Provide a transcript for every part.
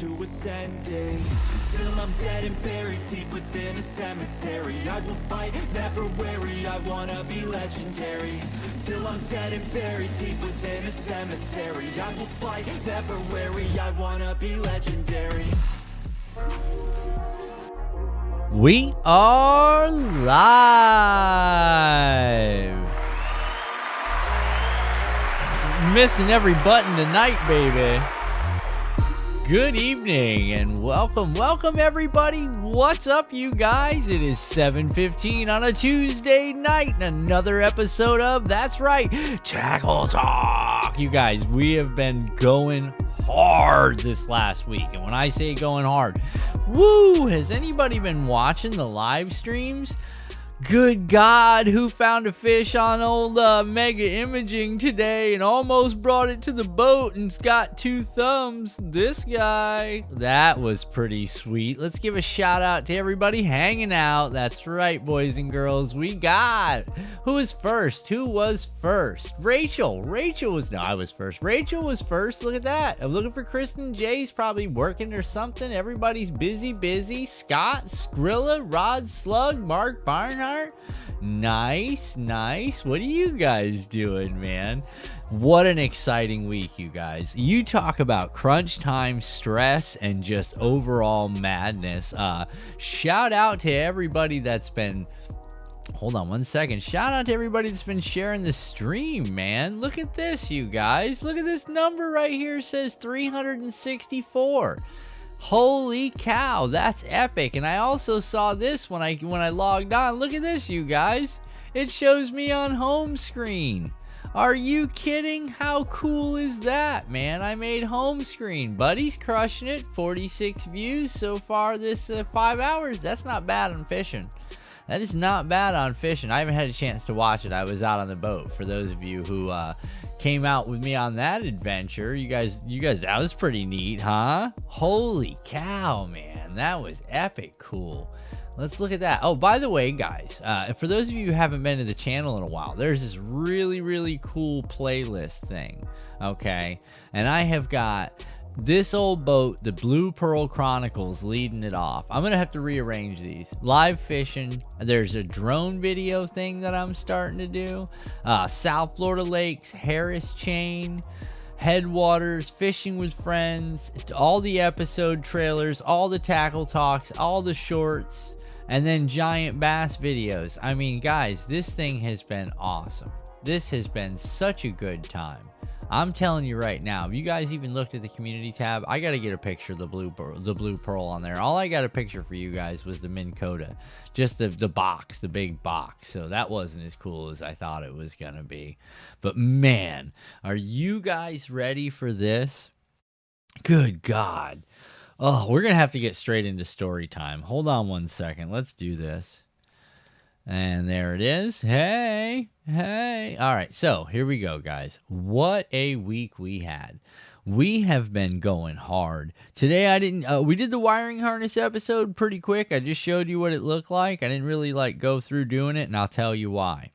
to ascending. Till I'm dead and buried deep within a cemetery. I will fight, never weary, I wanna be legendary. Till I'm dead and buried deep within a cemetery. I will fight, never weary, I wanna be legendary. We are live. Missing every button tonight, baby. Good evening and welcome everybody. What's up, you guys? It is 7:15 on a Tuesday night and another episode of, that's right, Tackle Talk. You guys, we have been going hard this last week, and when I say going hard, woo, has anybody been watching the live streams? Good God, who found a fish on old Mega Imaging today and almost brought it to the boat and's got 2 thumbs? This guy. That was pretty sweet. Let's give a shout out to everybody hanging out. That's right, boys and girls. We got, who was first? Rachel. I was first. Rachel was first. Look at that. I'm looking for Kristen J's probably working or something. Everybody's busy. Scott, Skrilla, Rod Slug, Mark Barnhart. Nice. What are you guys doing, man? What an exciting week, you guys. You talk about crunch time stress and just overall madness. Shout out to everybody that's been, hold on one second. Shout out to everybody that's been sharing the stream, man. Look at this, you guys. Look at this number right here. It says 364. Holy cow, that's epic. And I also saw this when I logged on. Look at this, you guys. It shows me on home screen. Are you kidding? How cool is that, man? I made home screen. Buddy's crushing it. 46 views so far this 5 hours. That's not bad on fishing. That is not bad on fishing. I haven't had a chance to watch it. I was out on the boat. For those of you who came out with me on that adventure, you guys, that was pretty neat, huh? Holy cow, man. That was epic cool. Let's look at that. Oh, by the way, guys, for those of you who haven't been to the channel in a while, there's this really cool playlist thing, okay? And I have got this old boat, the Blue Pearl Chronicles, leading it off. I'm gonna have to rearrange these. Live fishing, there's a drone video thing that I'm starting to do, South Florida Lakes, Harris Chain, Headwaters, Fishing with Friends, all the episode trailers, all the tackle talks, all the shorts, and then giant bass videos. I mean, guys, this thing has been awesome. This has been such a good time. I'm telling you right now, if you guys even looked at the community tab, I got to get a picture of the Blue Pearl on there. All I got a picture for you guys was the Minn Kota, just the box, the big box. So that wasn't as cool as I thought it was going to be. But man, are you guys ready for this? Good God. Oh, we're going to have to get straight into story time. Hold on one second. Let's do this. And there it is. Hey. All right, so here we go, guys. What a week we had. We have been going hard. Today we did the wiring harness episode pretty quick. I just showed you what it looked like. I didn't really go through doing it, and I'll tell you why.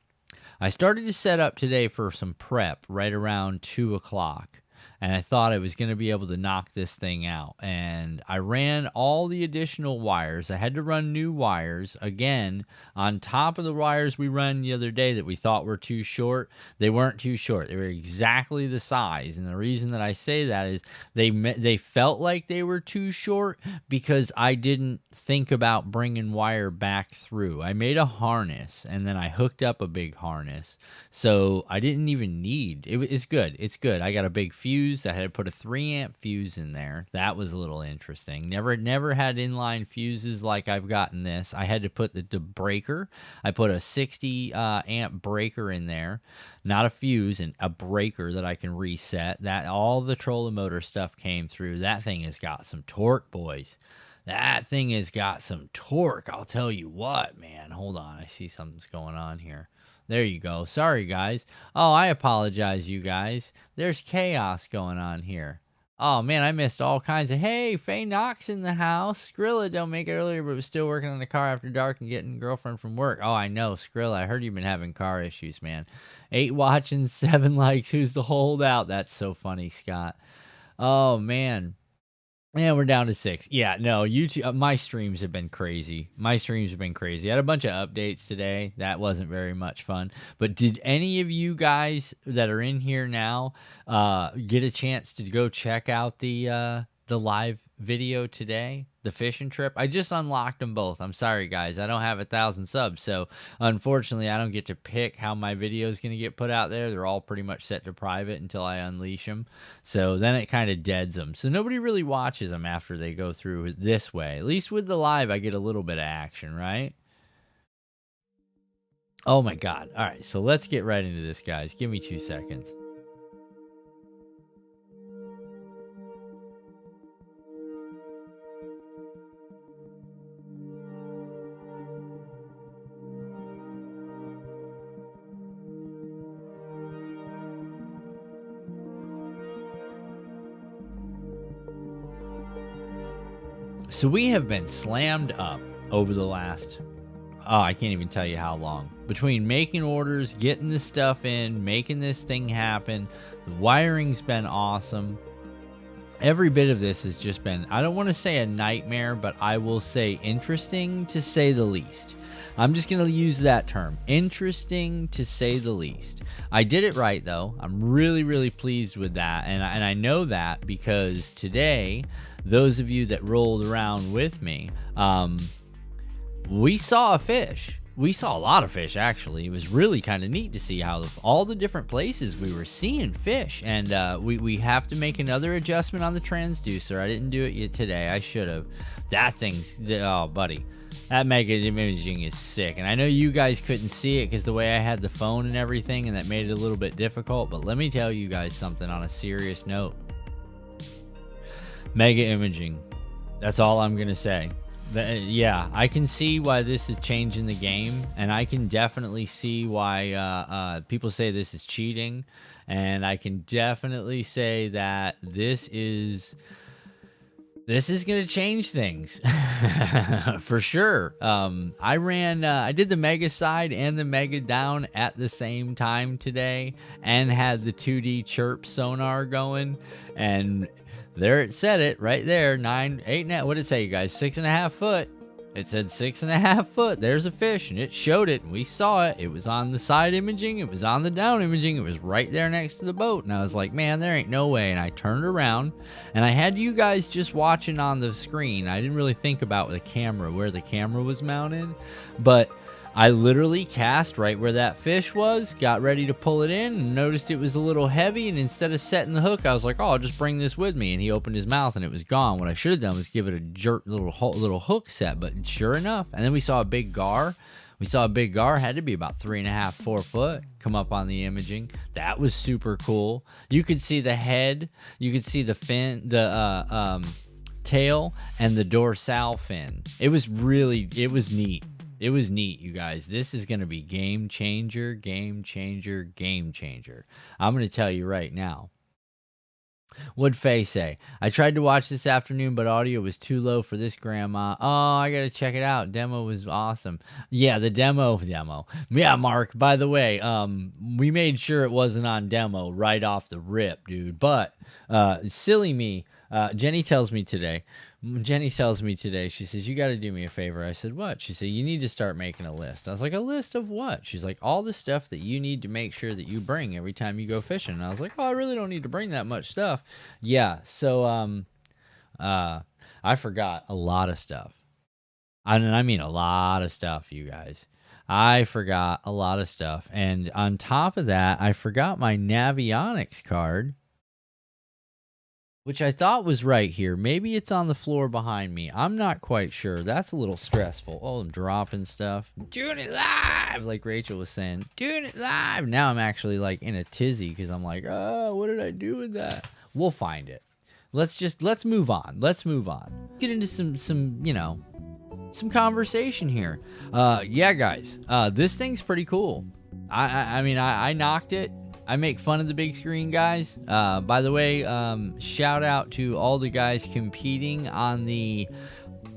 I started to set up today for some prep right around 2 o'clock. And I thought I was going to be able to knock this thing out. And I ran all the additional wires. I had to run new wires, again, on top of the wires we ran the other day that we thought were too short. They weren't too short. They were exactly the size. And the reason that I say that is they felt like they were too short because I didn't think about bringing wire back through. I made a harness, and then I hooked up a big harness. So I didn't even need, it's good. It's good. I got a big fuse. I had to put a 3-amp fuse in there. That was a little interesting. Never had inline fuses like I've gotten this. I had to put the breaker. I put a 60 amp breaker in there, not a fuse, and a breaker that I can reset. That all the trolling motor stuff came through. That thing has got some torque, boys. That thing has got some torque. I'll tell you what, man. Hold on. I see something's going on here. There you go. Sorry, guys. Oh, I apologize, you guys. There's chaos going on here. Oh, man, I missed all kinds of... Hey, Faye Knox in the house. Skrilla don't make it earlier, but was still working on the car after dark and getting girlfriend from work. Oh, I know, Skrilla. I heard you've been having car issues, man. 8 watching, 7 likes. Who's the holdout? That's so funny, Scott. Oh, man. Yeah, we're down to 6. Yeah, no, YouTube. My streams have been crazy. My streams have been crazy. I had a bunch of updates today. That wasn't very much fun. But did any of you guys that are in here now get a chance to go check out the live video today, the fishing trip? I just unlocked them both. I'm sorry, guys. I don't have 1,000 subs, so unfortunately, I don't get to pick how my video is going to get put out there. They're all pretty much set to private until I unleash them. So then it kind of deads them. So nobody really watches them after they go through this way. At least with the live, I get a little bit of action, right? Oh my God. All right, so let's get right into this, guys. Give me 2 seconds. So we have been slammed up over the last, I can't even tell you how long. Between making orders, getting this stuff in, making this thing happen, the wiring's been awesome. Every bit of this has just been, I don't want to say a nightmare, but I will say interesting to say the least. I'm just going to use that term. Interesting to say the least. I did it right, though. I'm really, really pleased with that. And I know that because today, those of you that rolled around with me, we saw a fish. We saw a lot of fish, actually. It was really kind of neat to see how all the different places we were seeing fish. And we have to make another adjustment on the transducer. I didn't do it yet today. I should have. That thing's, oh, buddy. That mega imaging is sick. And I know you guys couldn't see it because the way I had the phone and everything, and that made it a little bit difficult. But let me tell you guys something on a serious note. Mega imaging. That's all I'm going to say. Yeah, I can see why this is changing the game, and I can definitely see why people say this is cheating, and I can definitely say that this is going to change things for sure. I did the mega side and the mega down at the same time today, and had the 2D chirp sonar going, and there it said it right there. 9, 8, what did it say, you guys? 6.5 foot. It said 6.5 foot. There's a fish, and it showed it, and we saw it. It was on the side imaging. It was on the down imaging. It was right there next to the boat, and I was like, man, there ain't no way. And I turned around, and I had you guys just watching on the screen. I didn't really think about the camera, where the camera was mounted, but I literally cast right where that fish was, got ready to pull it in, and noticed it was a little heavy, and instead of setting the hook, I was like, oh, I'll just bring this with me, and he opened his mouth, and it was gone. What I should have done was give it a jerk, little hook set, but sure enough, and then we saw a big gar. We saw a big gar, had to be about 3.5, 4 foot, come up on the imaging. That was super cool. You could see the head, you could see the fin, the tail, and the dorsal fin. It was neat. It was neat, you guys. This is going to be game changer, game changer, game changer. I'm going to tell you right now. What'd Faye say? I tried to watch this afternoon, but audio was too low for this, Grandma. Oh, I got to check it out. Demo was awesome. Yeah, the demo. Yeah, Mark, by the way, we made sure it wasn't on demo right off the rip, dude. But silly me, Jenny tells me today, she says, you got to do me a favor. I said, what? She said, you need to start making a list. I was like, a list of what? She's like, all the stuff that you need to make sure that you bring every time you go fishing. And I was like, oh, I really don't need to bring that much stuff. Yeah, so I forgot a lot of stuff. I mean a lot of stuff, you guys. I forgot a lot of stuff. And on top of that, I forgot my Navionics card, which I thought was right here. Maybe it's on the floor behind me. I'm not quite sure. That's a little stressful. Oh, I'm dropping stuff. Doing it live, like Rachel was saying. Doing it live. Now I'm actually like in a tizzy because I'm like, oh, what did I do with that? We'll find it. Let's move on. Let's move on. Get into some conversation here. Yeah, guys. This thing's pretty cool. I mean, I knocked it. I make fun of the big screen guys. By the way, shout out to all the guys competing on the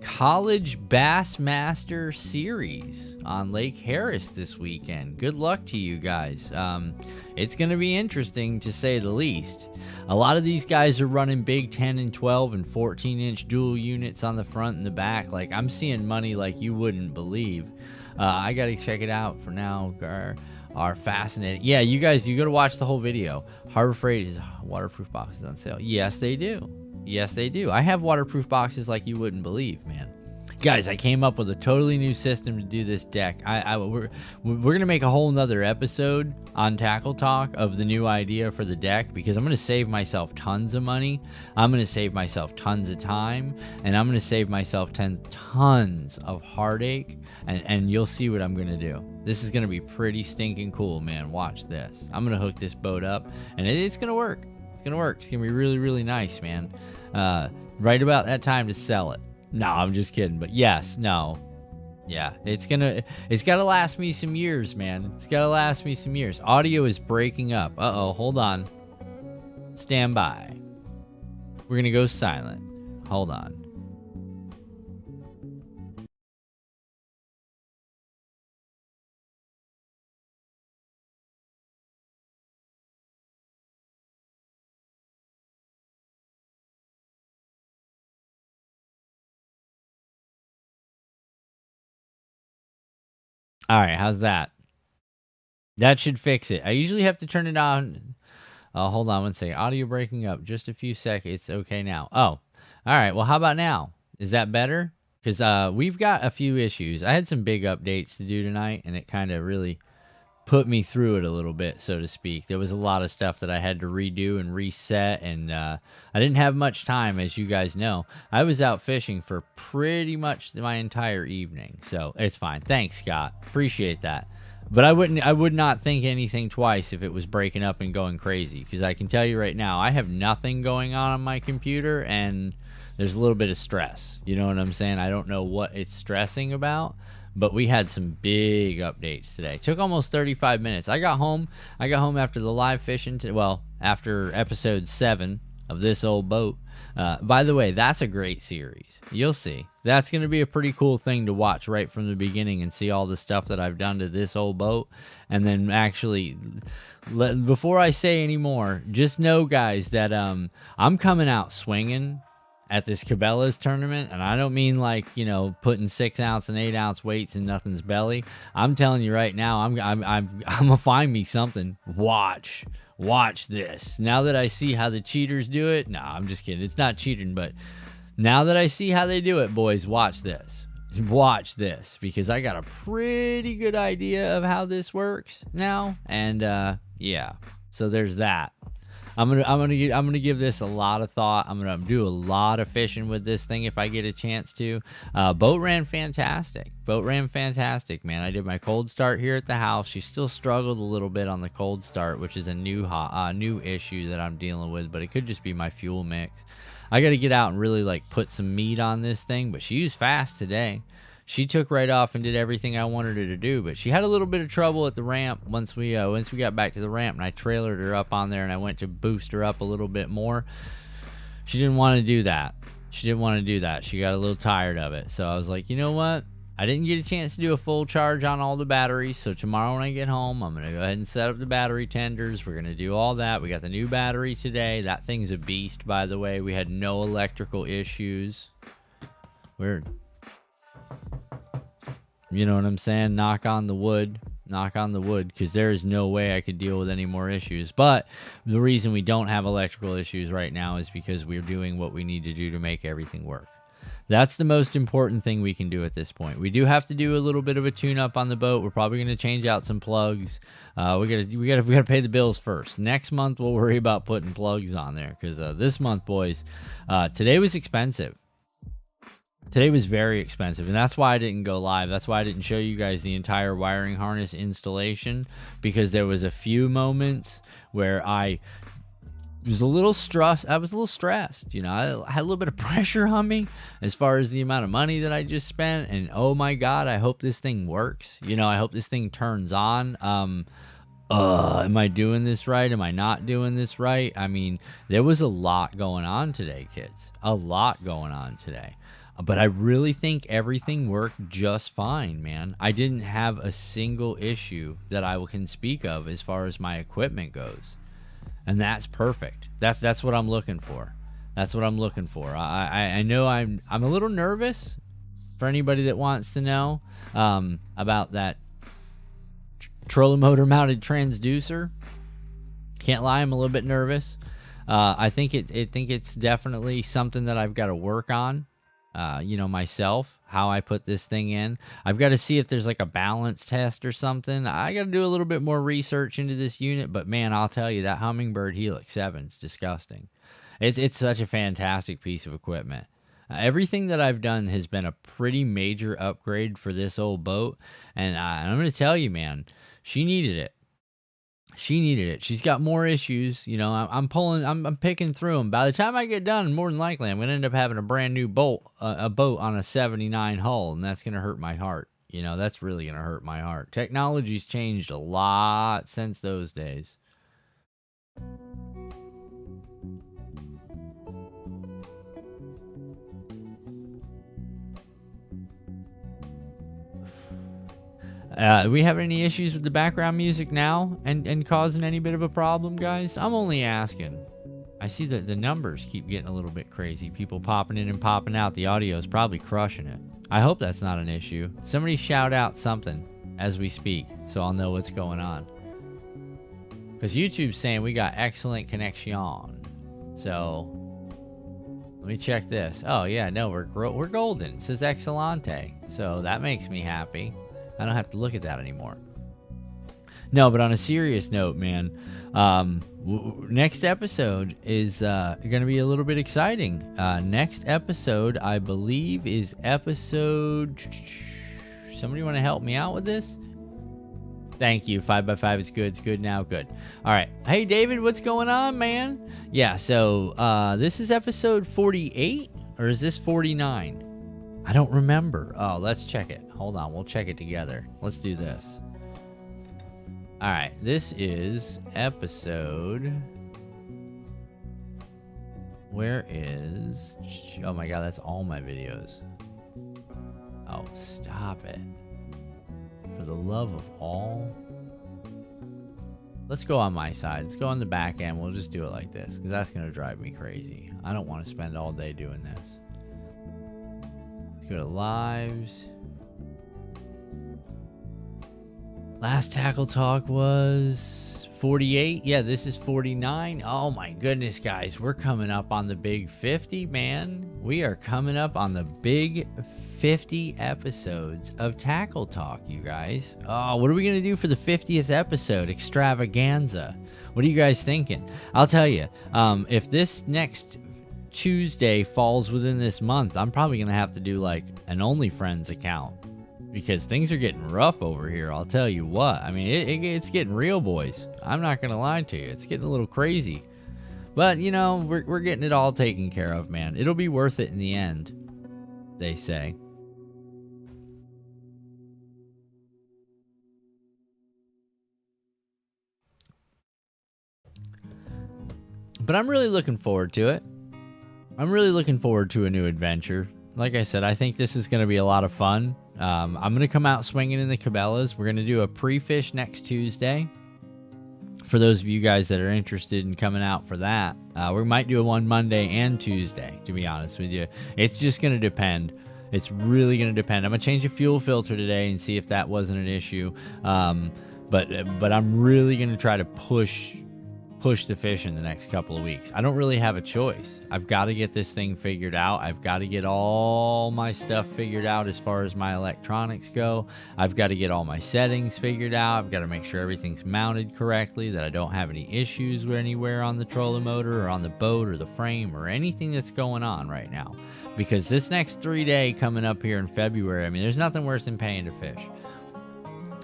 College Bassmaster Series on Lake Harris this weekend. Good luck to you guys. It's going to be interesting, to say the least. A lot of these guys are running big 10 and 12 and 14-inch dual units on the front and the back. Like, I'm seeing money like you wouldn't believe. I got to check it out for now. Are fascinating. Yeah, you guys, you got to watch the whole video. Harbor Freight is waterproof boxes on sale. Yes, they do. Yes, they do. I have waterproof boxes like you wouldn't believe, man. Guys, I came up with a totally new system to do this deck. We're gonna make a whole nother episode on Tackle Talk of the new idea for the deck, because I'm gonna save myself tons of money. I'm gonna save myself tons of time, and I'm gonna save myself tons of heartache. And you'll see what I'm gonna do. This is gonna be pretty stinking cool, man. Watch this. I'm gonna hook this boat up, and it's gonna work. It's gonna work. It's gonna be really, really nice, man. Right about that time to sell it. No, I'm just kidding. But yes, no. Yeah, it's gotta last me some years, man. It's gotta last me some years. Audio is breaking up. Uh-oh, hold on. Stand by. We're gonna go silent. Hold on. All right, how's that? That should fix it. I usually have to turn it on. Hold on one second. Audio breaking up. Just a few seconds. It's okay now. Oh, all right. Well, how about now? Is that better? Because we've got a few issues. I had some big updates to do tonight, and it kind of really put me through it a little bit, so to speak. There was a lot of stuff that I had to redo and reset, and I didn't have much time, as you guys know. I was out fishing for pretty much my entire evening, so it's fine. Thanks, Scott. Appreciate that. But I would not think anything twice if it was breaking up and going crazy, because I can tell you right now, I have nothing going on my computer, and there's a little bit of stress. You know what I'm saying? I don't know what it's stressing about. But we had some big updates today. Took almost 35 minutes. I got home after the live fishing. After episode 7 of This Old Boat. By the way, that's a great series. You'll see. That's going to be a pretty cool thing to watch right from the beginning and see all the stuff that I've done to This Old Boat. And then actually, before I say any more, just know, guys, that I'm coming out swinging at this Cabela's tournament, and I don't mean like, you know, putting 6-ounce and 8-ounce weights in nothing's belly. I'm telling you right now, I'm gonna find me something. Watch this. Now that I see how the cheaters do it, no, I'm just kidding. It's not cheating, but now that I see how they do it, boys, watch this. Watch this, because I got a pretty good idea of how this works now, and yeah. So there's that. I'm gonna give this a lot of thought. I'm gonna do a lot of fishing with this thing if I get a chance to. Boat ran fantastic. Man. I did my cold start here at the house. She still struggled a little bit on the cold start, which is a new issue that I'm dealing with. But it could just be my fuel mix. I got to get out and really like put some meat on this thing. But she was fast today. She took right off and did everything I wanted her to do, but she had a little bit of trouble at the ramp once we got back to the ramp, and I trailered her up on there, and I went to boost her up a little bit more. She didn't want to do that. She got a little tired of it, so I was like, you know what? I didn't get a chance to do a full charge on all the batteries, so tomorrow when I get home, I'm going to go ahead and set up the battery tenders. We're going to do all that. We got the new battery today. That thing's a beast, by the way. We had no electrical issues. Weird. You know what I'm saying? Knock on the wood, because there is no way I could deal with any more issues. But the reason we don't have electrical issues right now is because we're doing what we need to do to make everything work. That's the most important thing we can do at this point. We do have to do a little bit of a tune-up on the boat. We're probably going to change out some plugs. We gotta pay the bills first. Next month we'll worry about putting plugs on there, because this month, boys, today was expensive. Today was very expensive, and that's why I didn't go live. That's why I didn't show you guys the entire wiring harness installation, because there was a few moments where I was a little stressed. You know, I had a little bit of pressure on me as far as the amount of money that I just spent, and oh my God, I hope this thing works. You know, I hope this thing turns on. am I doing this right? Am I not doing this right? I mean, there was a lot going on today, kids. A lot going on today. But I really think everything worked just fine, man. I didn't have a single issue that I can speak of as far as my equipment goes. And that's perfect. That's what I'm looking for. That's what I'm looking for. I know I'm a little nervous, for anybody that wants to know, about that trolling motor mounted transducer. Can't lie, I'm a little bit nervous. I think it's definitely something that I've got to work on. Myself, how I put this thing in. I've got to see if there's like a balance test or something. I got to do a little bit more research into this unit, but man, I'll tell you, that Humminbird Helix 7 is disgusting. It's such a fantastic piece of equipment. Everything that I've done has been a pretty major upgrade for this old boat, and I'm going to tell you, man, she needed it. She needed it. She's got more issues. I'm picking through them. By the time I get done, more than likely, I'm going to end up having a brand new boat on a 79 hull, and that's going to hurt my heart. That's really going to hurt my heart. Technology's changed a lot since those days. Do we have any issues with the background music now and causing any bit of a problem, guys? I'm only asking. I see that the numbers keep getting a little bit crazy. People popping in and popping out. The audio is probably crushing it. I hope that's not an issue. Somebody shout out something as we speak so I'll know what's going on. Because YouTube's saying we got excellent connection. So let me check this. Oh, yeah, no, we're golden. It says Excelente. So that makes me happy. I don't have to look at that anymore. No, but on a serious note, man, next episode is going to be a little bit exciting. Next episode, I believe, is episode... Somebody want to help me out with this? Thank you. 5x5 is good. It's good now. Good. All right. Hey, David, what's going on, man? Yeah, so this is episode 48, or is this 49? I don't remember. Oh, let's check it. Hold on. We'll check it together. Let's do this. All right. This is episode... Where is... Oh, my God. That's all my videos. Oh, stop it. For the love of all... Let's go on my side. Let's go on the back end. We'll just do it like this, because that's going to drive me crazy. I don't want to spend all day doing this. Go to lives. Last Tackle Talk was 48. Yeah, this is 49. Oh my goodness, guys. We're coming up on the big 50, man. We are coming up on the big 50 episodes of Tackle Talk, you guys. Oh, what are we going to do for the 50th episode? Extravaganza. What are you guys thinking? I'll tell you, if this next Tuesday falls within this month, I'm probably gonna have to do like an OnlyFriends account, because things are getting rough over here. I'll tell you what. I mean, it's getting real, boys. I'm not gonna lie to you. It's getting a little crazy, but we're getting it all taken care of, man. It'll be worth it in the end, they say. But I'm really looking forward to it. I'm really looking forward to a new adventure. Like I said, I think this is going to be a lot of fun. I'm going to come out swinging in the Cabela's. We're going to do a pre-fish next Tuesday. For those of you guys that are interested in coming out for that, we might do one Monday and Tuesday, to be honest with you. It's just going to depend. It's really going to depend. I'm going to change the fuel filter today and see if that wasn't an issue. But I'm really going to try to push the fish in the next couple of weeks. I don't really have a choice. I've got to get this thing figured out. I've got to get all my stuff figured out as far as my electronics go. I've got to get all my settings figured out. I've got to make sure everything's mounted correctly, that I don't have any issues anywhere on the trolling motor or on the boat or the frame or anything that's going on right now. Because this next 3-day coming up here in February, I mean, there's nothing worse than paying to fish.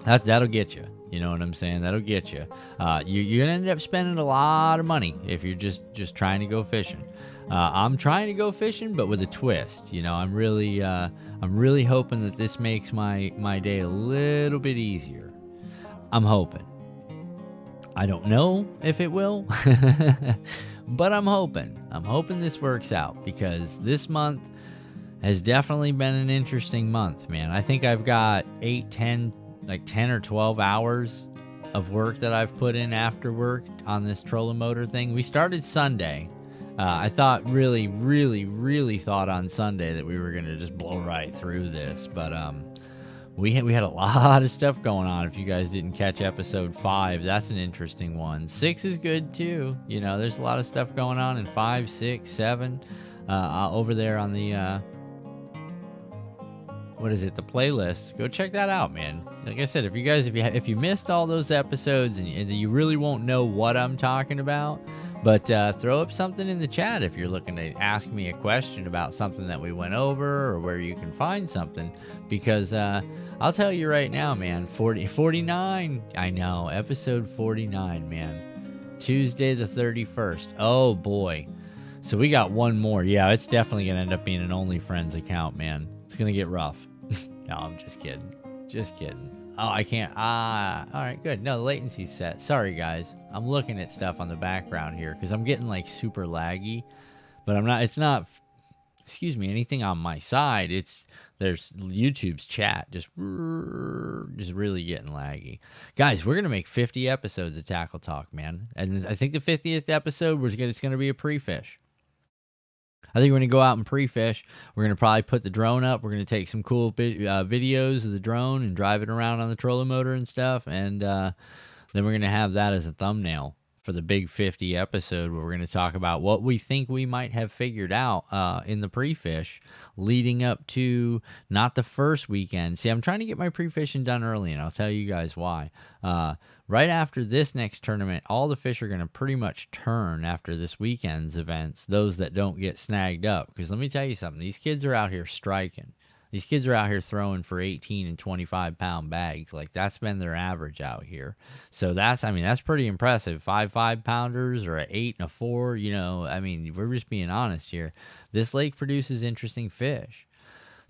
That'll get you. You know what I'm saying? That'll get you. You're gonna end up spending a lot of money if you're just trying to go fishing. I'm trying to go fishing, but with a twist. I'm really hoping that this makes my day a little bit easier. I'm hoping. I don't know if it will, but I'm hoping. I'm hoping this works out, because this month has definitely been an interesting month, man. I think I've got 10 or 12 hours of work that I've put in after work on this trolling motor thing. We started Sunday. I thought really thought on Sunday that we were going to just blow right through this, but we had a lot of stuff going on. If you guys didn't catch episode 5, that's an interesting one. 6 is good too. You know, there's a lot of stuff going on in 5, 6, 7 over there on the what is it, the playlist. Go check that out, man. Like I said, if you missed all those episodes and you really won't know what I'm talking about, but throw up something in the chat if you're looking to ask me a question about something that we went over, or where you can find something, because I'll tell you right now, man, 49, I know, episode 49, man, Tuesday the 31st. Oh boy. So we got one more. Yeah, it's definitely gonna end up being an OnlyFriends account, man. It's gonna get rough. No, I'm just kidding. Just kidding. Oh, I can't. All right, good. No, the latency's set. Sorry, guys. I'm looking at stuff on the background here because I'm getting like super laggy, but I'm not. It's not. Excuse me. Anything on my side? There's YouTube's chat just really getting laggy. Guys, we're gonna make 50 episodes of Tackle Talk, man, and I think the 50th episode it's gonna be a pre-fish. I think we're going to go out and pre-fish. We're going to probably put the drone up. We're going to take some cool videos of the drone and drive it around on the trolling motor and stuff. And then we're going to have that as a thumbnail for the big 50 episode, where we're going to talk about what we think we might have figured out in the pre-fish leading up to not the first weekend. See, I'm trying to get my pre-fishing done early, and I'll tell you guys why. Right after this next tournament, all the fish are going to pretty much turn after this weekend's events, those that don't get snagged up. Because let me tell you something, these kids are out here striking. These kids are out here throwing for 18 and 25 pound bags. Like, that's been their average out here. So that's pretty impressive. 5 pounders or an 8 and a 4, you know, I mean, we're just being honest here. This lake produces interesting fish.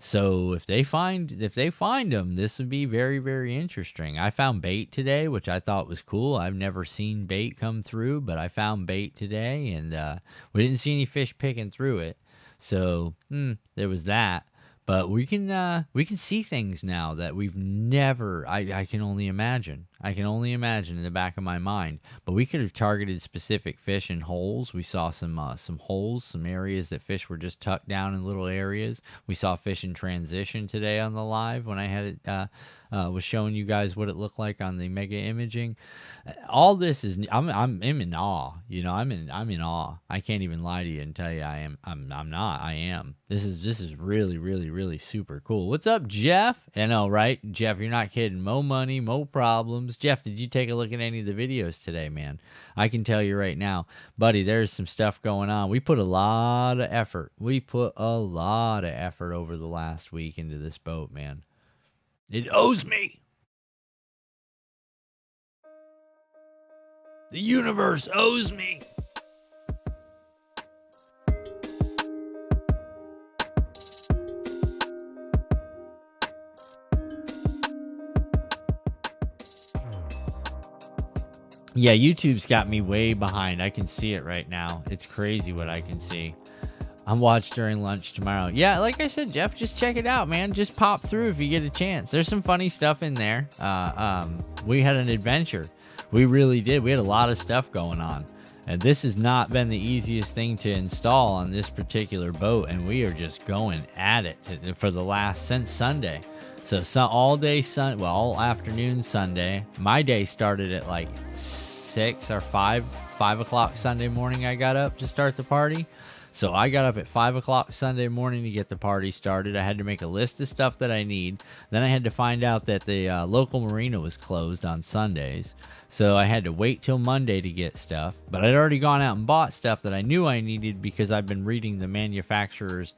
So if they find them, this would be very, very interesting. I found bait today, which I thought was cool. I've never seen bait come through, but I found bait today, and we didn't see any fish picking through it. So there was that. But we can see things now that we've never. I can only imagine. I can only imagine in the back of my mind. But we could have targeted specific fish in holes. We saw some holes, some areas that fish were just tucked down in little areas. We saw fish in transition today on the live when I had it. Was showing you guys what it looked like on the mega imaging. All this is I'm in awe. You know, I'm in awe. I can't even lie to you and tell you I am. I'm not. I am. This is really super cool. What's up, Jeff? I know, right? Jeff, you're not kidding. Mo money, mo problems. Jeff, did you take a look at any of the videos today, man? I can tell you right now, buddy, there's some stuff going on. We put a lot of effort. Over the last week into this boat, man. It owes me. The universe owes me. Yeah, YouTube's got me way behind. I can see it right now. It's crazy what I can see. I'm watched during lunch tomorrow. Yeah, like I said, Jeff, just check it out, man. Just pop through if you get a chance. There's some funny stuff in there. We had an adventure. We really did. We had a lot of stuff going on. And this has not been the easiest thing to install on this particular boat. And we are just going at it since Sunday. So all day all afternoon Sunday. My day started at like 6 or 5 o'clock Sunday morning. I got up to start the party. So I got up at 5 o'clock Sunday morning to get the party started. I had to make a list of stuff that I need. Then I had to find out that the local marina was closed on Sundays. So I had to wait till Monday to get stuff. But I'd already gone out and bought stuff that I knew I needed because I've been reading the manufacturer's,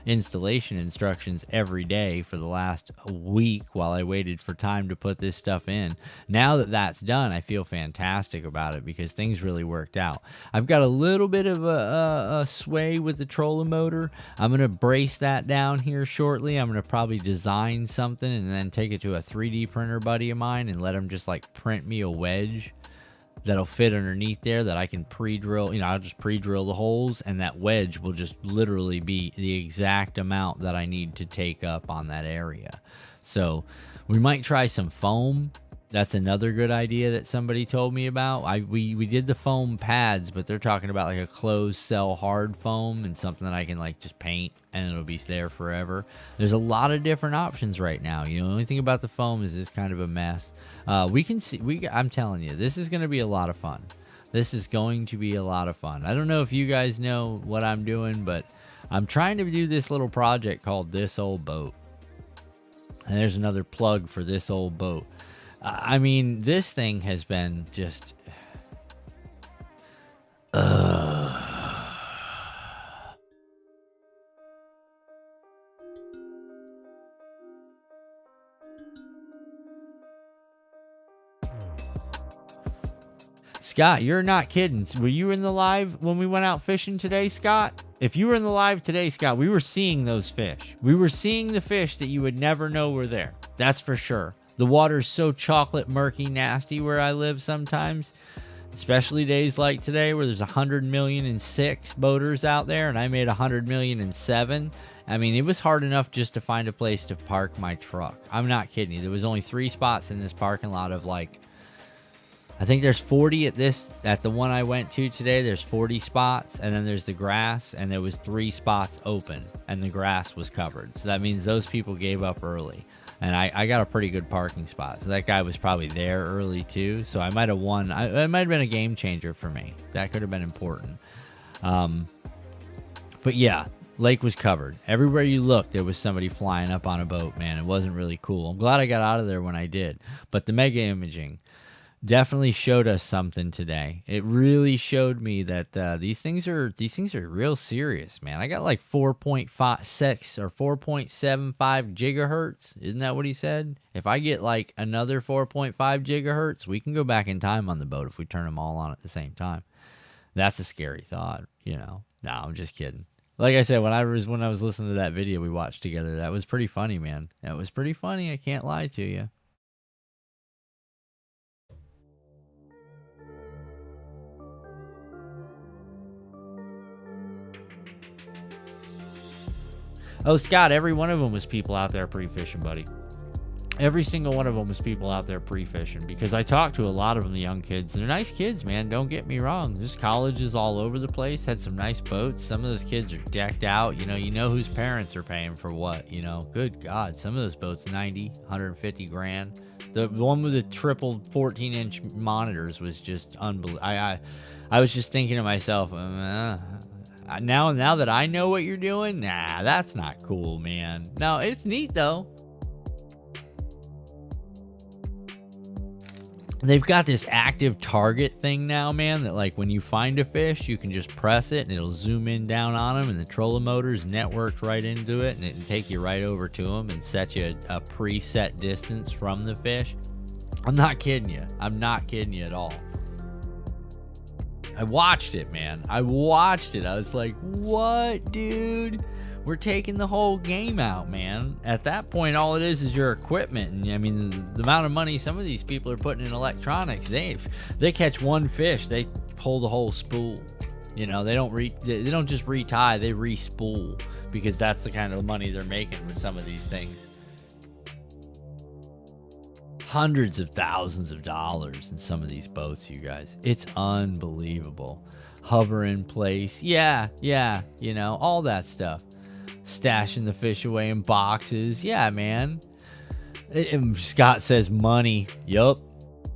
installation instructions every day for the last week while I waited for time to put this stuff in. Now that that's done, I feel fantastic about it because things really worked out. I've got a little bit of a sway with the trolling motor. I'm going to brace that down here shortly. I'm going to probably design something and then take it to a 3D printer buddy of mine and let him just like print me a wedge that'll fit underneath there that I can pre-drill. I'll just pre-drill the holes, and that wedge will just literally be the exact amount that I need to take up on that area. So we might try some foam. That's another good idea that somebody told me about. We did the foam pads, but they're talking about like a closed cell hard foam and something that I can like just paint and it'll be there forever. There's a lot of different options right now. The only thing about the foam is it's kind of a mess. I'm telling you, this is going to be a lot of fun. This is going to be a lot of fun. I don't know if you guys know what I'm doing, but I'm trying to do this little project called This Old Boat. And there's another plug for This Old Boat. I mean, this thing has been just... Scott, you're not kidding. Were you in the live when we went out fishing today, Scott? If you were in the live today, Scott, we were seeing those fish. We were seeing the fish that you would never know were there. That's for sure. The water's so chocolate, murky, nasty where I live sometimes, especially days like today where there's 100,000,006 boaters out there and I made 100,000,007. I mean, it was hard enough just to find a place to park my truck. I'm not kidding you. There was only 3 spots in this parking lot of like, I think there's 40 at the one I went to today. There's 40 spots, and then there's the grass, and there was 3 spots open, and the grass was covered. So that means those people gave up early. And I got a pretty good parking spot. So that guy was probably there early too. So I might have won. It might have been a game changer for me. That could have been important. But yeah, lake was covered. Everywhere you looked, there was somebody flying up on a boat, man. It wasn't really cool. I'm glad I got out of there when I did. But the mega imaging definitely showed us something today. It really showed me that these things are real serious, man. I got like 4.56 or 4.75 gigahertz. Isn't that what he said? If I get like another 4.5 gigahertz, we can go back in time on the boat if we turn them all on at the same time. That's a scary thought, No, I'm just kidding. Like I said, when I was listening to that video we watched together, that was pretty funny, man. That was pretty funny. I can't lie to you. Oh, Scott, every one of them was people out there pre-fishing, buddy. Every single one of them was people out there pre-fishing because I talked to a lot of them, the young kids. They're nice kids, man. Don't get me wrong. There's colleges all over the place, had some nice boats. Some of those kids are decked out. You know whose parents are paying for what, Good God, some of those boats, 90, 150 grand. The one with the triple 14-inch monitors was just unbelievable. I was just thinking to myself, now that I know what you're doing, nah, that's not cool, man. No, it's neat though. They've got this active target thing now, man, that like when you find a fish, you can just press it and it'll zoom in down on them and the trolling motor's networked right into it and it can take you right over to them and set you a preset distance from the fish. I'm not kidding you. I'm not kidding you at all. I watched it, man. I watched it. I was like, what, dude? We're taking the whole game out, man. At that point, all it is your equipment. And I mean, the amount of money some of these people are putting in electronics, they catch one fish, they pull the whole spool. They don't just retie, they re-spool because that's the kind of money they're making with some of these things. Hundreds of thousands of dollars in some of these boats, you guys. It's unbelievable. Hover in place. Yeah, all that stuff. Stashing the fish away in boxes. Yeah, man. Scott says money. Yup.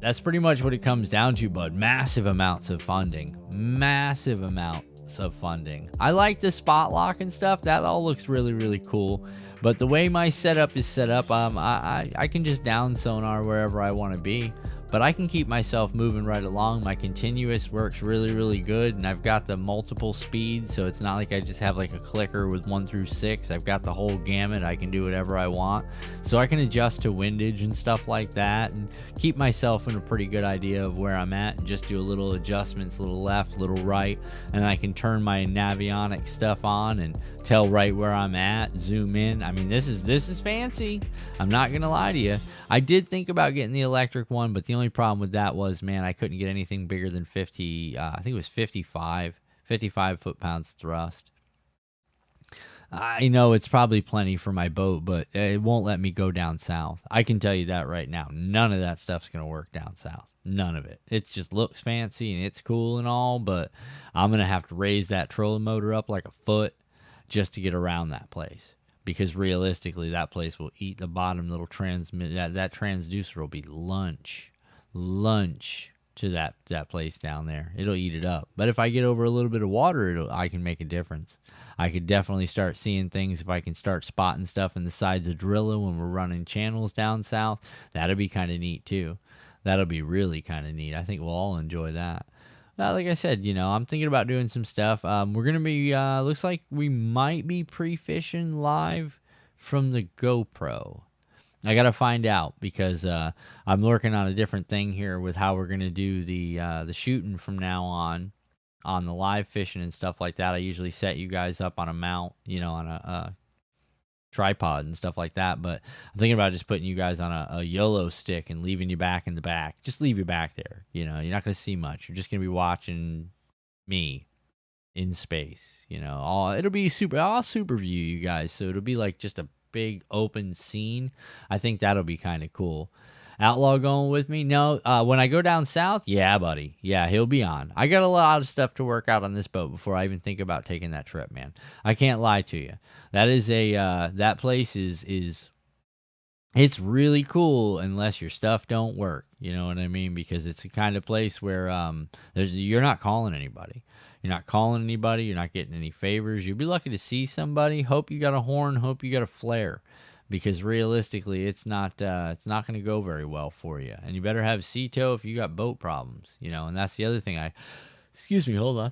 That's pretty much what it comes down to, bud. Massive amounts of funding. Massive amounts of funding. I like the spot lock and stuff. That all looks really, really cool. But the way my setup is set up, I can just down sonar wherever I want to be. But I can keep myself moving right along. My continuous works really, really good. And I've got the multiple speeds, so it's not like I just have like a clicker with 1 through 6. I've got the whole gamut. I can do whatever I want. So I can adjust to windage and stuff like that and keep myself in a pretty good idea of where I'm at and just do a little adjustments, little left, little right. And I can turn my Navionics stuff on and tell right where I'm at, zoom in. I mean, this is fancy. I'm not gonna lie to you. I did think about getting the electric one, but the only problem with that was, man, I couldn't get anything bigger than 50. I think it was 55 foot-pounds thrust. I know it's probably plenty for my boat, but it won't let me go down south. I can tell you that right now. None of that stuff's going to work down south. None of it. It just looks fancy and it's cool and all, but I'm going to have to raise that trolling motor up like a foot just to get around that place. Because realistically, that place will eat the bottom little transmit. That transducer will be lunch to that place down there. It'll eat it up. But if I get over a little bit of water, I can make a difference. I could definitely start seeing things if I can start spotting stuff in the sides of Drilla when we're running channels down south. That'll be kind of neat too. That'll be really kind of neat. I think we'll all enjoy that. Like I said, I'm thinking about doing some stuff. We're going to be, looks like we might be pre-fishing live from the GoPro. I got to find out because I'm working on a different thing here with how we're going to do the shooting from now on the live fishing and stuff like that. I usually set you guys up on a mount, on a tripod and stuff like that. But I'm thinking about just putting you guys on a YOLO stick and leaving you back in the back. Just leave you back there. You're not going to see much. You're just going to be watching me in space. It'll be I'll super view you guys. So it'll be like just a big open scene. I think that'll be kind of cool. Outlaw going with me? No. When I go down south, yeah, buddy. Yeah, he'll be on. I got a lot of stuff to work out on this boat before I even think about taking that trip, man. I can't lie to you. That is that place is it's really cool unless your stuff don't work. You know what I mean? Because it's the kind of place where you're not calling anybody. You're not calling anybody. You're not getting any favors. You'll be lucky to see somebody. Hope you got a horn. Hope you got a flare. Because realistically, it's not going to go very well for you. And you better have CTO if you got boat problems, and that's the other thing excuse me, hold on.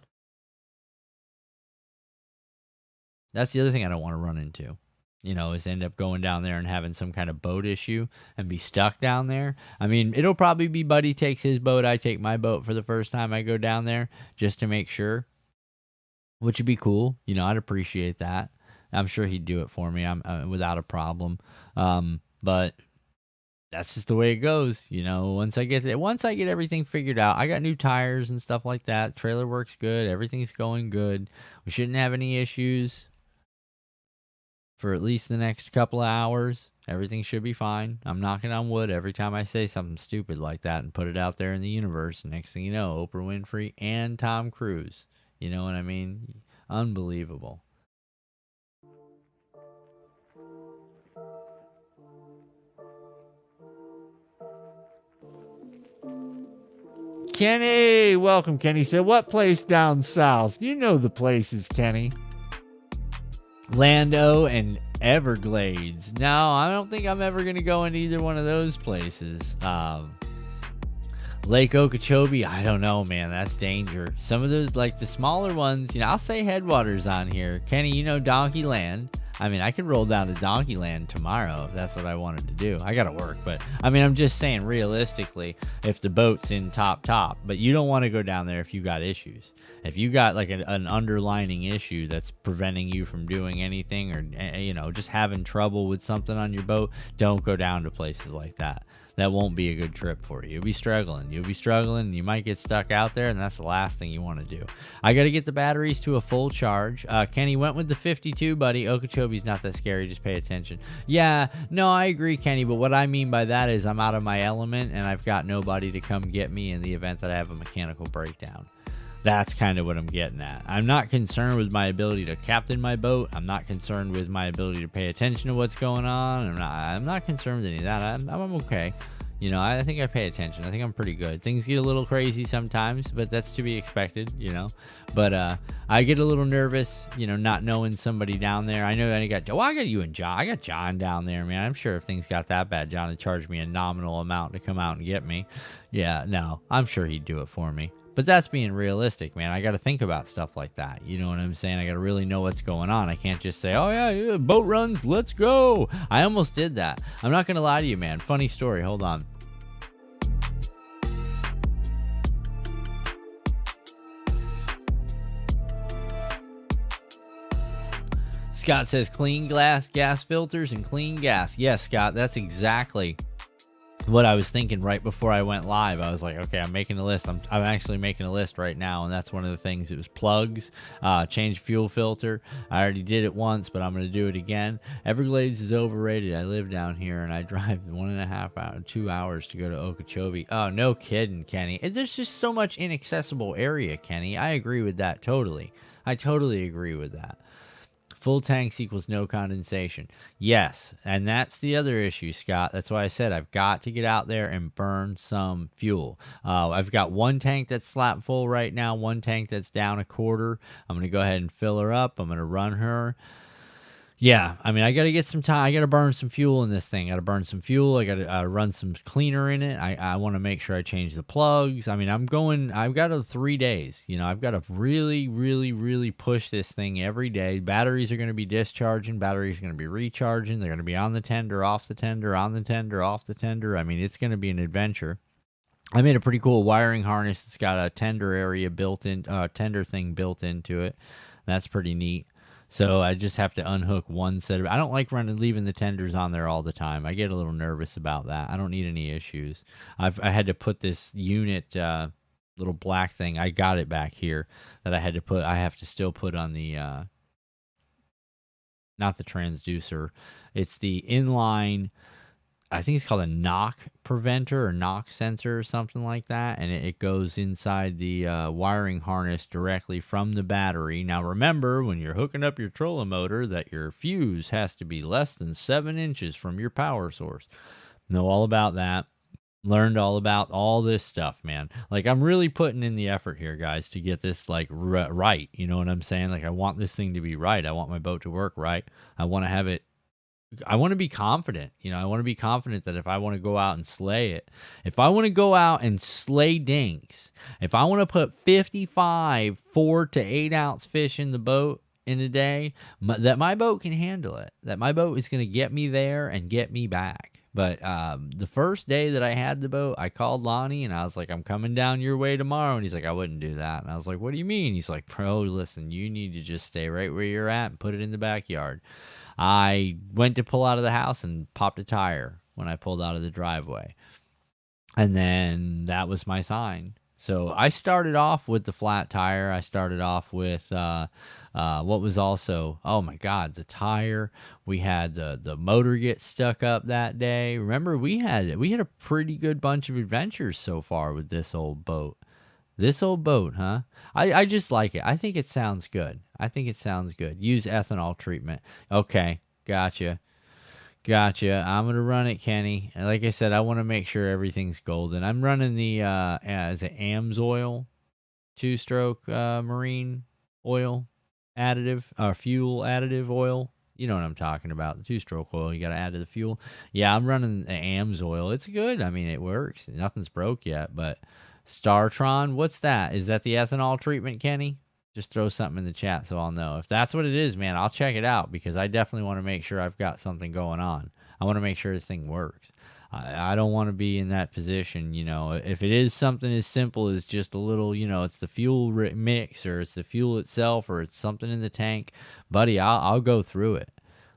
That's the other thing I don't want to run into, is end up going down there and having some kind of boat issue and be stuck down there. I mean, it'll probably be Buddy takes his boat, I take my boat for the first time I go down there just to make sure, which would be cool. I'd appreciate that. I'm sure he'd do it for me. I'm without a problem. But that's just the way it goes. Once I get everything figured out, I got new tires and stuff like that. Trailer works good. Everything's going good. We shouldn't have any issues for at least the next couple of hours. Everything should be fine. I'm knocking on wood every time I say something stupid like that and put it out there in the universe. Next thing you know, Oprah Winfrey and Tom Cruise. You know what I mean? Unbelievable. Kenny, welcome, Kenny. Said, what place down south? You know the places, Kenny. Lando and Everglades. No, I don't think I'm ever going to go in either one of those places. Lake Okeechobee, I don't know, man. That's danger. Some of those, like the smaller ones, I'll say Headwaters on here. Kenny, Donkey Land. I mean, I could roll down to Donkey Land tomorrow if that's what I wanted to do. I got to work, but I mean, I'm just saying realistically, if the boat's in top, but you don't want to go down there if you got issues. If you got like an underlining issue that's preventing you from doing anything or, just having trouble with something on your boat, don't go down to places like that. That won't be a good trip for you. You'll be struggling. You might get stuck out there, and that's the last thing you want to do. I got to get the batteries to a full charge. Kenny went with the 52, buddy. Okeechobee's not that scary. Just pay attention. Yeah, no, I agree, Kenny, but what I mean by that is I'm out of my element, and I've got nobody to come get me in the event that I have a mechanical breakdown. That's kind of what I'm getting at. I'm not concerned with my ability to captain my boat. I'm not concerned with my ability to pay attention to what's going on. I'm not concerned with any of that. I'm okay. I think I pay attention. I think I'm pretty good. Things get a little crazy sometimes, but that's to be expected, But I get a little nervous, not knowing somebody down there. I know I got you and John. I got John down there, man. I'm sure if things got that bad, John would charge me a nominal amount to come out and get me. Yeah, no, I'm sure he'd do it for me. But that's being realistic, man. I got to think about stuff like that. You know what I'm saying? I got to really know what's going on. I can't just say, oh, yeah, boat runs, let's go. I almost did that. I'm not going to lie to you, man. Funny story. Hold on. Scott says clean gas filters and clean gas. Yes, Scott, that's exactly what I was thinking right before I went live. I was like, okay, I'm making a list. I'm actually making a list right now, and that's one of the things. It was plugs, change fuel filter. I already did it once, but I'm going to do it again. Everglades is overrated. I live down here, and I drive 1.5 hours, 2 hours to go to Okeechobee. Oh, no kidding, Kenny. There's just so much inaccessible area, Kenny. I agree with that totally. I totally agree with that. Full tanks equals no condensation. Yes, and that's the other issue, Scott. That's why I said I've got to get out there and burn some fuel. I've got one tank that's slap full right now, one tank that's down a quarter. I'm going to go ahead and fill her up. I'm going to run her. Yeah, I mean, I got to get some time. I got to burn some fuel in this thing. I got to burn some fuel. I got to run some cleaner in it. I want to make sure I change the plugs. I mean, I've got 3 days. You know, I've got to really, really, really push this thing every day. Batteries are going to be discharging. Batteries are going to be recharging. They're going to be on the tender, off the tender, on the tender, off the tender. I mean, it's going to be an adventure. I made a pretty cool wiring harness that's got a tender area built in, tender thing built into it. That's pretty neat. So I just have to unhook one set of. I don't like leaving the tenders on there all the time. I get a little nervous about that. I don't need any issues. I had to put this unit, little black thing. I got it back here that I had to put. I have to still put on the, not the transducer. It's the inline. I think it's called a knock preventer or knock sensor or something like that. And it goes inside the wiring harness directly from the battery. Now, remember, when you're hooking up your trolling motor, that your fuse has to be less than 7 inches from your power source. Know all about that. Learned all about all this stuff, man. Like, I'm really putting in the effort here, guys, to get this, like, right. You know what I'm saying? Like, I want this thing to be right. I want my boat to work right. I want to have it. I want to be confident. You know, I want to be confident that if I want to go out and slay it, if I want to go out and slay dinks, if I want to put 55 4 to 8 ounce fish in the boat in a day, that my boat can handle it, that my boat is going to get me there and get me back. But the first day that I had the boat, I called Lonnie and I was like, I'm coming down your way tomorrow. And he's like, I wouldn't do that. And I was like, what do you mean? He's like, bro, listen, you need to just stay right where you're at and put it in the backyard. I went to pull out of the house and popped a tire when I pulled out of the driveway. And then that was my sign. So I started off with the flat tire. I started off with what was also, oh my God, the tire. We had the motor get stuck up that day. Remember, we had a pretty good bunch of adventures so far with this old boat. This old boat, huh? I just like it. I think it sounds good. Use ethanol treatment. Okay, gotcha. I'm going to run it, Kenny. And like I said, I want to make sure everything's golden. I'm running the is it AMSOIL 2-stroke marine oil additive, fuel additive oil. You know what I'm talking about, the 2-stroke oil you got to add to the fuel. Yeah, I'm running the AMSOIL. It's good. I mean, it works. Nothing's broke yet, but StarTron, what's that? Is that the ethanol treatment, Kenny? Just throw something in the chat so I'll know. If that's what it is, man, I'll check it out because I definitely want to make sure I've got something going on. I want to make sure this thing works. I don't want to be in that position, you know. If it is something as simple as just a little, you know, it's the fuel mix or it's the fuel itself or it's something in the tank, buddy, I'll go through it.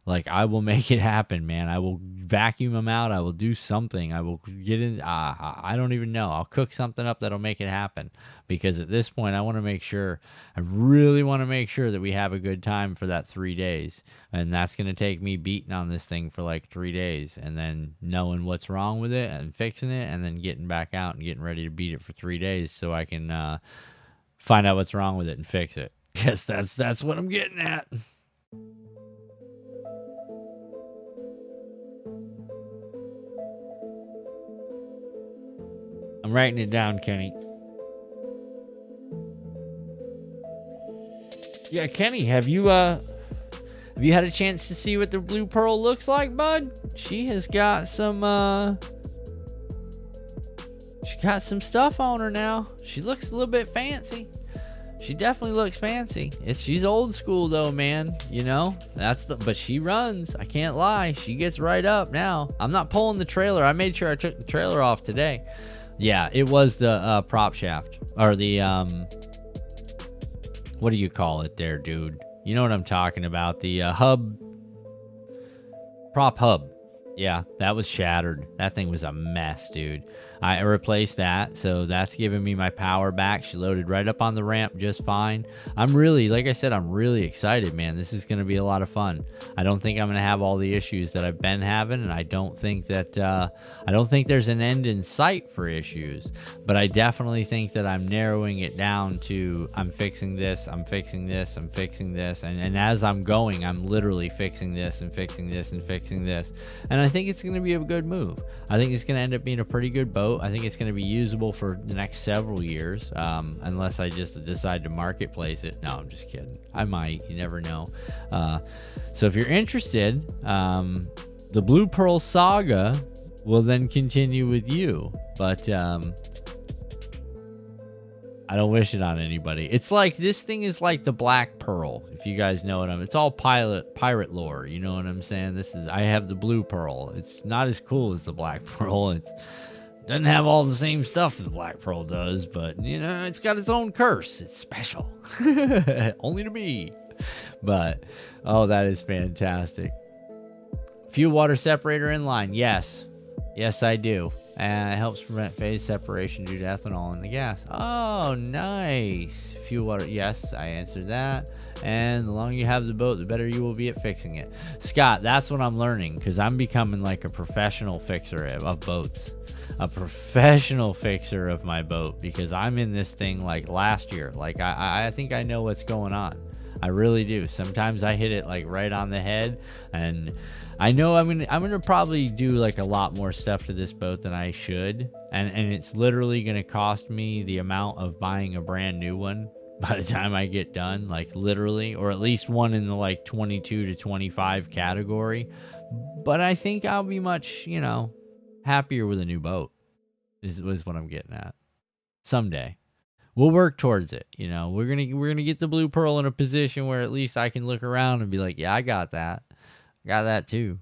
Like, I will make it happen, man. I will vacuum them out. I will do something. I will get in. I don't even know. I'll cook something up that'll make it happen. Because at this point, I want to make sure, I really want to make sure that we have a good time for that 3 days. And that's going to take me beating on this thing for like 3 days. And then knowing what's wrong with it and fixing it. And then getting back out and getting ready to beat it for 3 days so I can find out what's wrong with it and fix it. Yes, that's what I'm getting at. I'm writing it down, Kenny. Yeah, Kenny, have you had a chance to see what the Blue Pearl looks like, bud? She has got some stuff on her now. She looks a little bit fancy. She definitely looks fancy. She's old school though, man. You know, but she runs. I can't lie. She gets right up now. I'm not pulling the trailer. I made sure I took the trailer off today. Yeah, it was the prop shaft or the what do you call it there, dude? You know what I'm talking about. The prop hub. Yeah, that was shattered. That thing was a mess, dude. I replaced that, so that's giving me my power back. She loaded right up on the ramp just fine. I'm really, like I said, I'm really excited, man. This is going to be a lot of fun. I don't think I'm going to have all the issues that I've been having, and I don't think that there's an end in sight for issues, but I definitely think that I'm narrowing it down to I'm fixing this, I'm fixing this, I'm fixing this, and as I'm going, I'm literally fixing this and fixing this and fixing this, and I think it's going to be a good move. I think it's going to end up being a pretty good boat. I think it's going to be usable for the next several years, unless I just decide to marketplace it. No, I'm just kidding. I might. You never know. So if you're interested, the Blue Pearl saga will then continue with you. But I don't wish it on anybody. It's like, this thing is like the Black Pearl, if you guys know what it's all pirate lore, you know what I'm saying? I have the Blue Pearl. It's not as cool as the Black Pearl. It doesn't have all the same stuff that the Black Pearl does, but you know, it's got its own curse. It's special. Only to me. But oh, that is fantastic. Fuel water separator inline. Yes, I do. And it helps prevent phase separation due to ethanol in the gas. Oh, nice. Fuel water. Yes, I answered that. And the longer you have the boat, the better you will be at fixing it. Scott, that's what I'm learning, because I'm becoming like a professional fixer of boats. A professional fixer of my boat, because I'm in this thing like last year. Like I think I know what's going on. I really do. Sometimes I hit it like right on the head, and I know I'm gonna probably do like a lot more stuff to this boat than I should, and it's literally gonna cost me the amount of buying a brand new one by the time I get done, like literally, or at least one in the like 22 to 25 category. But I think I'll be much, happier with a new boat. Is what I'm getting at. Someday. We'll work towards it. We're gonna get the Blue Pearl in a position where at least I can look around and be like, yeah, I got that. I got that too.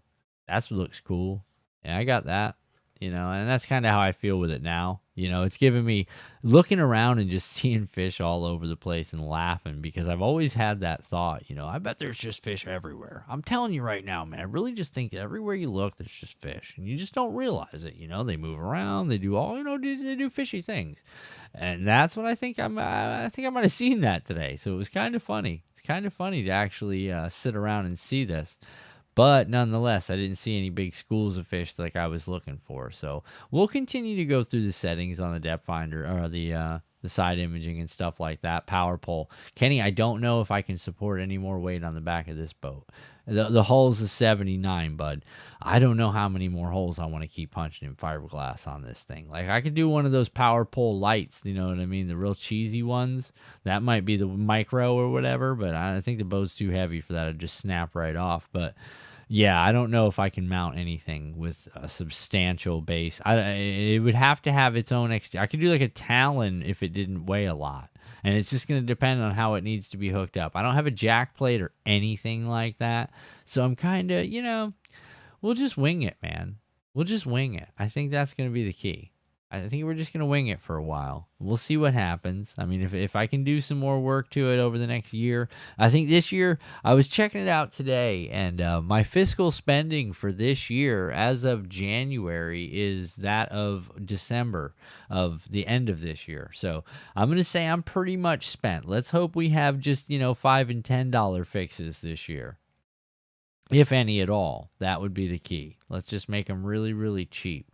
That looks cool. Yeah, I got that. And that's kind of how I feel with it now. It's giving me looking around and just seeing fish all over the place and laughing, because I've always had that thought, I bet there's just fish everywhere. I'm telling you right now, man, I really just think that everywhere you look, there's just fish, and you just don't realize it. They move around, they do all, they do fishy things. And that's what I think I might have seen that today. So it was kind of funny. It's kind of funny to actually sit around and see this. But nonetheless, I didn't see any big schools of fish like I was looking for. So we'll continue to go through the settings on the depth finder, or the side imaging and stuff like that. Power pole. Kenny, I don't know if I can support any more weight on the back of this boat. The hull's a 79, bud. I don't know how many more holes I want to keep punching in fiberglass on this thing. Like, I could do one of those power pole lights, you know what I mean? The real cheesy ones. That might be the micro or whatever, but I think the boat's too heavy for that. It'd just snap right off. But yeah, I don't know if I can mount anything with a substantial base. It would have to have its own I could do like a Talon if it didn't weigh a lot. And it's just going to depend on how it needs to be hooked up. I don't have a jack plate or anything like that. So I'm kind of, we'll just wing it, man. We'll just wing it. I think that's going to be the key. I think we're just going to wing it for a while. We'll see what happens. I mean, if I can do some more work to it over the next year. I think this year, I was checking it out today, and my fiscal spending for this year as of January is that of December of the end of this year. So I'm going to say I'm pretty much spent. Let's hope we have just, $5 and $10 fixes this year. If any at all. That would be the key. Let's just make them really, really cheap.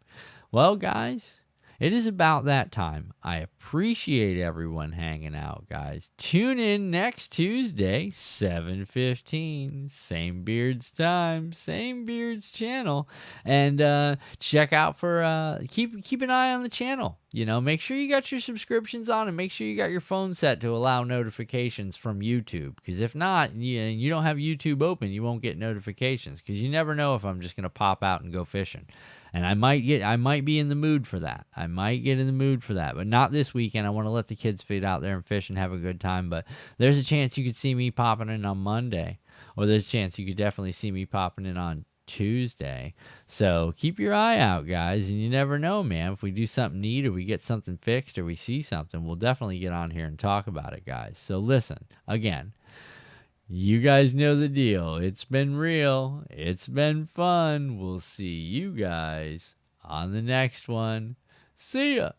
Well, guys, it is about that time. I appreciate everyone hanging out, guys. Tune in next Tuesday, 7:15. Same Beards time, same Beards channel. And check out for, keep an eye on the channel. Make sure you got your subscriptions on, and make sure you got your phone set to allow notifications from YouTube. Because if not, you don't have YouTube open, you won't get notifications. Because you never know if I'm just going to pop out and go fishing. And I might be in the mood for that. I might get in the mood for that, but not this weekend. I want to let the kids get out there and fish and have a good time. But there's a chance you could see me popping in on Monday, or there's a chance you could definitely see me popping in on Tuesday. So keep your eye out, guys. And you never know, man. If we do something neat, or we get something fixed, or we see something, we'll definitely get on here and talk about it, guys. So listen, again, You guys know the deal. It's been real. It's been fun. We'll see you guys on the next one. See ya.